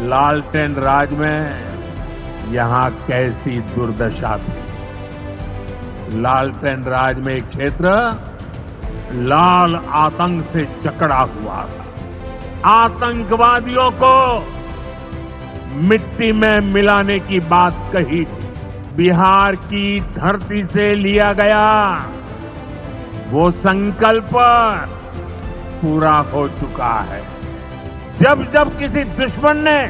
लालटेन राज में यहां कैसी दुर्दशा थी। लालटेन राज में एक क्षेत्र लाल आतंक से जकड़ा हुआ था। आतंकवादियों को मिट्टी में मिलाने की बात कही थी। बिहार की धरती से लिया गया वो संकल्प पूरा हो चुका है। जब जब किसी दुश्मन ने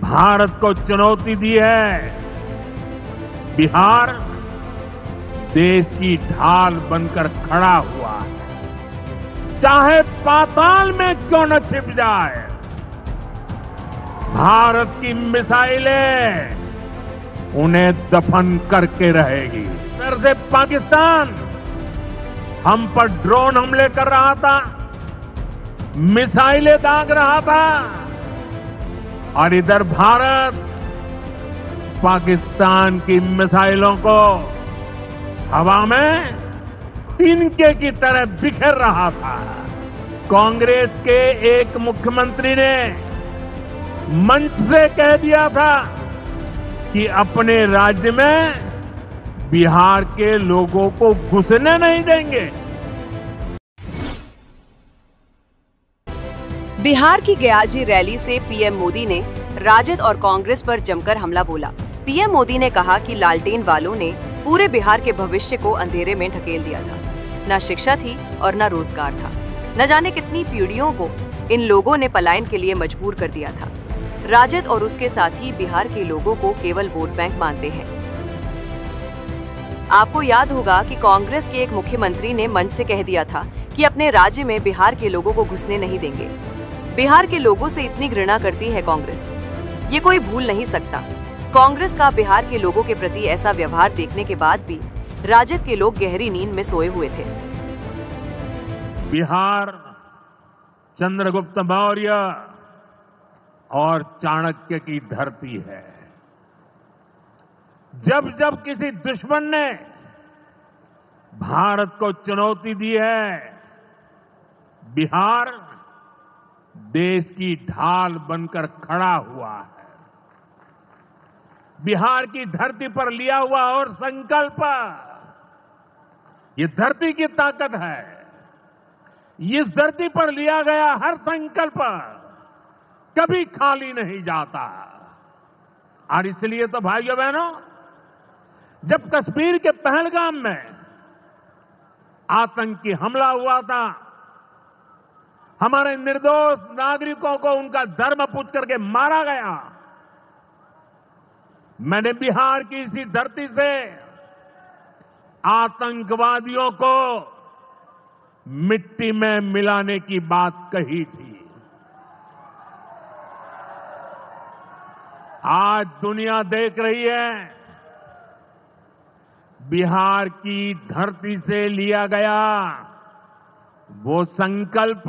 भारत को चुनौती दी है, बिहार देश की ढाल बनकर खड़ा हुआ है। चाहे पाताल में क्यों न छिप जाए, भारत की मिसाइलें उन्हें दफन करके रहेगी। इधर से पाकिस्तान हम पर ड्रोन हमले कर रहा था, मिसाइलें दाग रहा था, और इधर भारत पाकिस्तान की मिसाइलों को हवा में तिनके की तरह बिखेर रहा था। कांग्रेस के एक मुख्यमंत्री ने मंच से कह दिया था कि अपने राज्य में बिहार के लोगों को घुसने नहीं देंगे। बिहार की गयाजी रैली से पीएम मोदी ने राजद और कांग्रेस पर जमकर हमला बोला। पीएम मोदी ने कहा कि लालटेन वालों ने पूरे बिहार के भविष्य को अंधेरे में ढकेल दिया था। न शिक्षा थी और न रोजगार था। न जाने कितनी पीढ़ियों को इन लोगों ने पलायन के लिए मजबूर कर दिया था। राजद और उसके साथी बिहार के लोगों को केवल वोट बैंक मानते हैं। आपको याद होगा कि कांग्रेस के एक मुख्यमंत्री ने मंच से कह दिया था कि अपने राज्य में बिहार के लोगों को घुसने नहीं देंगे। बिहार के लोगों से इतनी घृणा करती है कांग्रेस, ये कोई भूल नहीं सकता। कांग्रेस का बिहार के लोगों के प्रति ऐसा व्यवहार देखने के बाद भी राजद के लोग गहरी नींद में सोए हुए थे। बिहार चंद्रगुप्त मौर्य और चाणक्य की धरती है। जब जब किसी दुश्मन ने भारत को चुनौती दी है, बिहार देश की ढाल बनकर खड़ा हुआ है। बिहार की धरती पर लिया हुआ और संकल्प, ये धरती की ताकत है। इस धरती पर लिया गया हर संकल्प कभी खाली नहीं जाता। और इसलिए तो भाइयों बहनों, जब कश्मीर के पहलगाम में आतंकी हमला हुआ था, हमारे निर्दोष नागरिकों को उनका धर्म पूछ करके मारा गया, मैंने बिहार की इसी धरती से आतंकवादियों को मिट्टी में मिलाने की बात कही थी। आज दुनिया देख रही है, बिहार की धरती से लिया गया वो संकल्प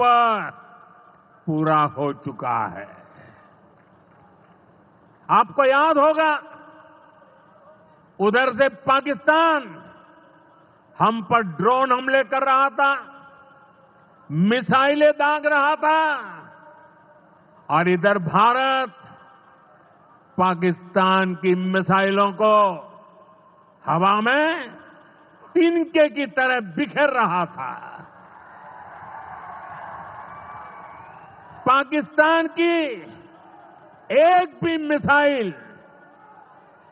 पूरा हो चुका है। आपको याद होगा, उधर से पाकिस्तान हम पर ड्रोन हमले कर रहा था, मिसाइलें दाग रहा था, और इधर भारत पाकिस्तान की मिसाइलों को हवा में तिनके की तरह बिखेर रहा था। पाकिस्तान की एक भी मिसाइल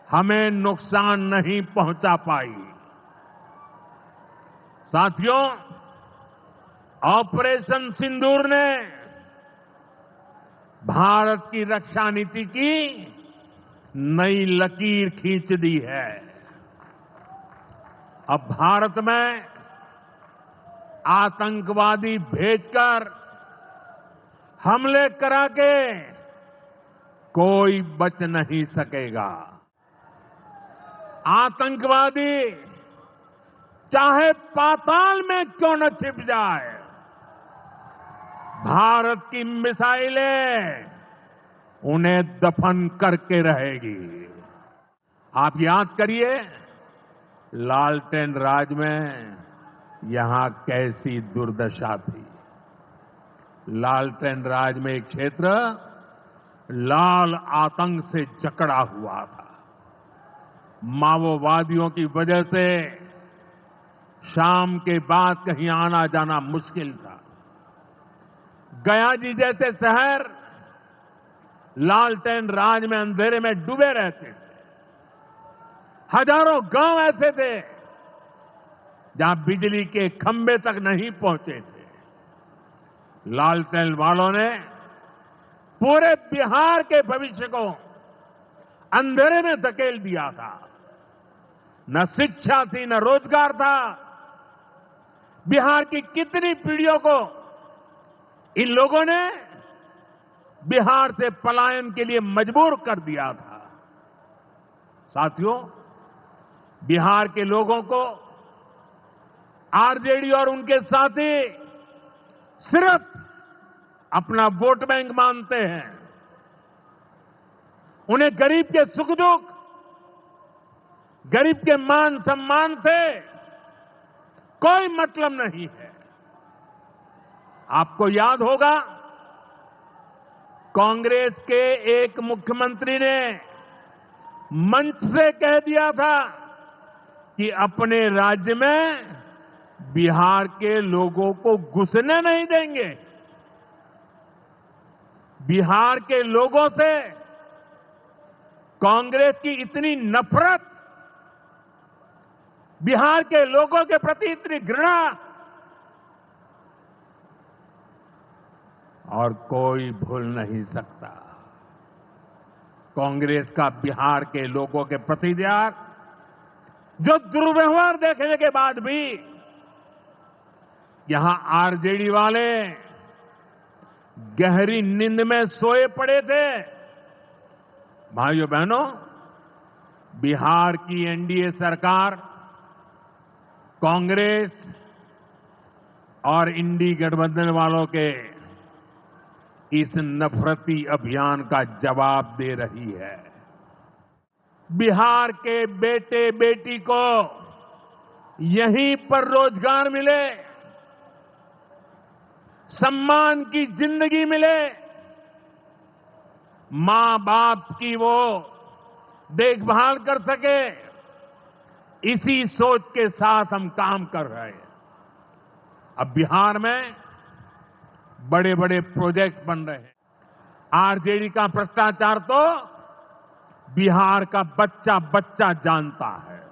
हमें नुकसान नहीं पहुंचा पाई। साथियों, ऑपरेशन सिंदूर ने भारत की रक्षा नीति की नई लकीर खींच दी है। अब भारत में आतंकवादी भेजकर हमले करा के कोई बच नहीं सकेगा। आतंकवादी चाहे पाताल में क्यों न छिप जाए, भारत की मिसाइलें उन्हें दफन करके रहेगी। आप याद करिए, लालटेन राज में यहां कैसी दुर्दशा थी। लालटेन राज में एक क्षेत्र लाल आतंक से जकड़ा हुआ था। माओवादियों की वजह से शाम के बाद कहीं आना जाना मुश्किल था। गया जी जैसे शहर लालटेन राज में अंधेरे में डूबे रहते थे। हजारों गांव ऐसे थे जहां बिजली के खंभे तक नहीं पहुंचे थे। लालटेन वालों ने पूरे बिहार के भविष्य को अंधेरे में धकेल दिया था। न शिक्षा थी, न रोजगार था। बिहार की कितनी पीढ़ियों को इन लोगों ने बिहार से पलायन के लिए मजबूर कर दिया था। साथियों, बिहार के लोगों को आरजेडी और उनके साथी सिर्फ अपना वोट बैंक मानते हैं। उन्हें गरीब के सुख दुख, गरीब के मान सम्मान से कोई मतलब नहीं है। आपको याद होगा, कांग्रेस के एक मुख्यमंत्री ने मंच से कह दिया था कि अपने राज्य में बिहार के लोगों को घुसने नहीं देंगे। बिहार के लोगों से कांग्रेस की इतनी नफरत, बिहार के लोगों के प्रति इतनी घृणा और कोई भूल नहीं सकता। कांग्रेस का बिहार के लोगों के प्रति त्याग, जो दुर्व्यवहार देखने के बाद भी यहां आरजेडी वाले गहरी नींद में सोए पड़े थे। भाइयों बहनों, बिहार की एनडीए सरकार कांग्रेस और इंडी गठबंधन वालों के इस नफरती अभियान का जवाब दे रही है। बिहार के बेटे बेटी को यहीं पर रोजगार मिले, सम्मान की जिंदगी मिले, मां बाप की वो देखभाल कर सके, इसी सोच के साथ हम काम कर रहे हैं। अब बिहार में बड़े बड़े प्रोजेक्ट बन रहे हैं। आरजेडी का भ्रष्टाचार तो बिहार का बच्चा बच्चा जानता है।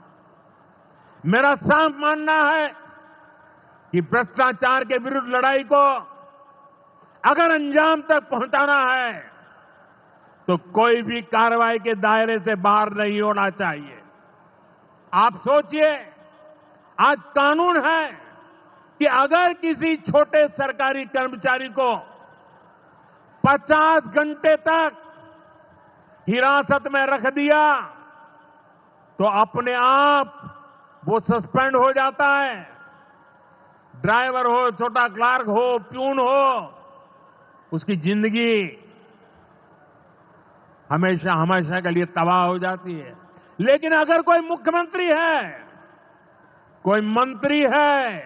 मेरा साफ मानना है कि भ्रष्टाचार के विरुद्ध लड़ाई को अगर अंजाम तक पहुंचाना है तो कोई भी कार्रवाई के दायरे से बाहर नहीं होना चाहिए। आप सोचिए, आज कानून है कि अगर किसी छोटे सरकारी कर्मचारी को 50 घंटे तक हिरासत में रख दिया तो अपने आप वो सस्पेंड हो जाता है। ड्राइवर हो, छोटा क्लार्क हो, प्यून हो, उसकी जिंदगी हमेशा हमेशा के लिए तबाह हो जाती है। लेकिन अगर कोई मुख्यमंत्री है, कोई मंत्री है,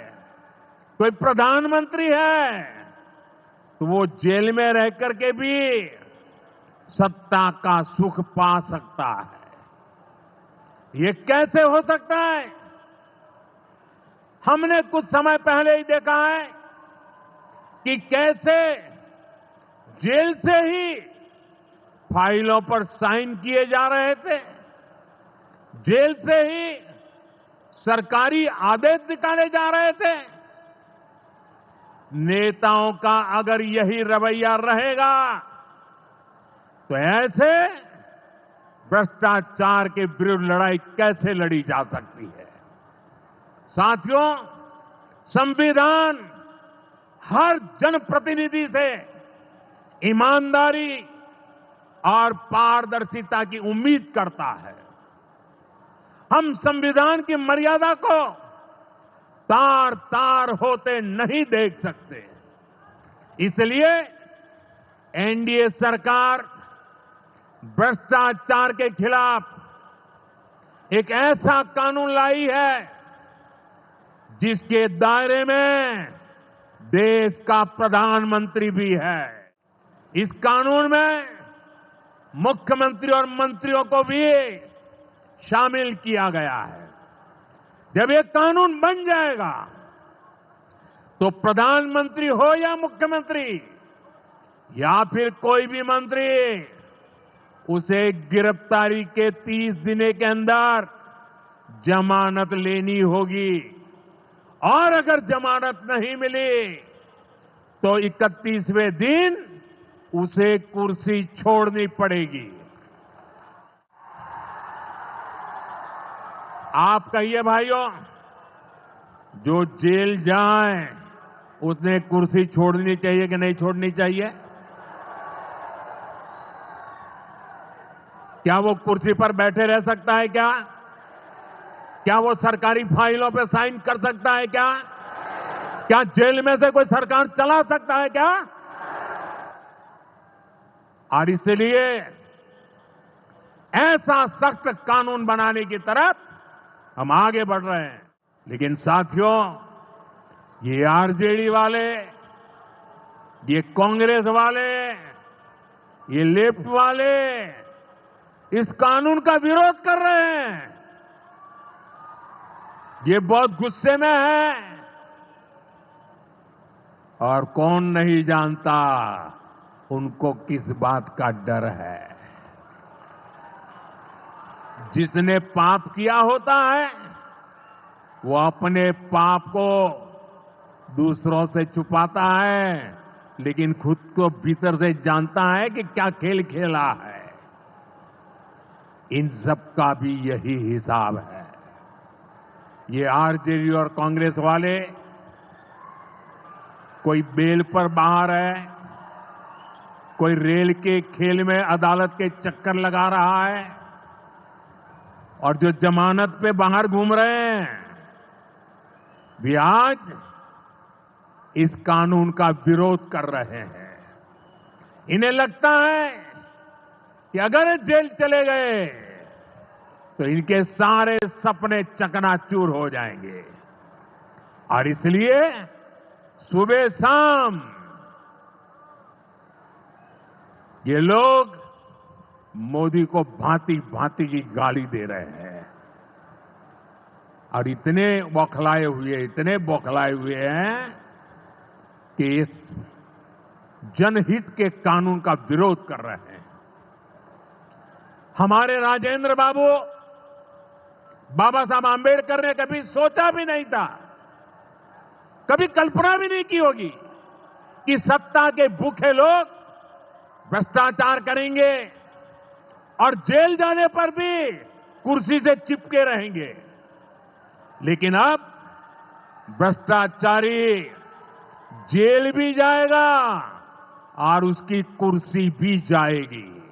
कोई प्रधानमंत्री है, तो वो जेल में रह करके भी सत्ता का सुख पा सकता है। ये कैसे हो सकता है? हमने कुछ समय पहले ही देखा है कि कैसे जेल से ही फाइलों पर साइन किए जा रहे थे, जेल से ही सरकारी आदेश निकाले जा रहे थे। नेताओं का अगर यही रवैया रहेगा तो ऐसे भ्रष्टाचार के विरुद्ध लड़ाई कैसे लड़ी जा सकती है? साथियों, संविधान हर जनप्रतिनिधि से ईमानदारी और पारदर्शिता की उम्मीद करता है। हम संविधान की मर्यादा को तार तार होते नहीं देख सकते। इसलिए एनडीए सरकार भ्रष्टाचार के खिलाफ एक ऐसा कानून लाई है जिसके दायरे में देश का प्रधानमंत्री भी है। इस कानून में मुख्यमंत्री और मंत्रियों को भी शामिल किया गया है। जब ये कानून बन जाएगा तो प्रधानमंत्री हो या मुख्यमंत्री या फिर कोई भी मंत्री, उसे गिरफ्तारी के 30 दिन के अंदर जमानत लेनी होगी और अगर जमानत नहीं मिली तो 31वें दिन उसे कुर्सी छोड़नी पड़ेगी। आप कहिए भाइयों, जो जेल जाए उसने कुर्सी छोड़नी चाहिए कि नहीं छोड़नी चाहिए? क्या वो कुर्सी पर बैठे रह सकता है क्या? क्या वो सरकारी फाइलों पे साइन कर सकता है क्या? क्या जेल में से कोई सरकार चला सकता है क्या? और इसलिए ऐसा सख्त कानून बनाने की तरफ हम आगे बढ़ रहे हैं। लेकिन साथियों, ये आरजेडी वाले, ये कांग्रेस वाले, ये लेफ्ट वाले इस कानून का विरोध कर रहे हैं। ये बहुत गुस्से में है और कौन नहीं जानता उनको किस बात का डर है। जिसने पाप किया होता है वो अपने पाप को दूसरों से छुपाता है, लेकिन खुद को भीतर से जानता है कि क्या खेल खेला है। इन सब का भी यही हिसाब है। ये आरजेडी और कांग्रेस वाले कोई बेल पर बाहर है, कोई रेल के खेल में अदालत के चक्कर लगा रहा है, और जो जमानत पे बाहर घूम रहे हैं भी आज इस कानून का विरोध कर रहे हैं। इन्हें लगता है कि अगर ये जेल चले गए तो इनके सारे सपने चकनाचूर हो जाएंगे, और इसलिए सुबह शाम ये लोग मोदी को भांति भांति की गाली दे रहे हैं और इतने बौखलाए हुए हैं कि इस जनहित के कानून का विरोध कर रहे हैं। हमारे राजेंद्र बाबू, बाबा साहब आंबेडकर ने कभी सोचा भी नहीं था, कभी कल्पना भी नहीं की होगी कि सत्ता के भूखे लोग भ्रष्टाचार करेंगे और जेल जाने पर भी कुर्सी से चिपके रहेंगे। लेकिन अब भ्रष्टाचारी जेल भी जाएगा और उसकी कुर्सी भी जाएगी।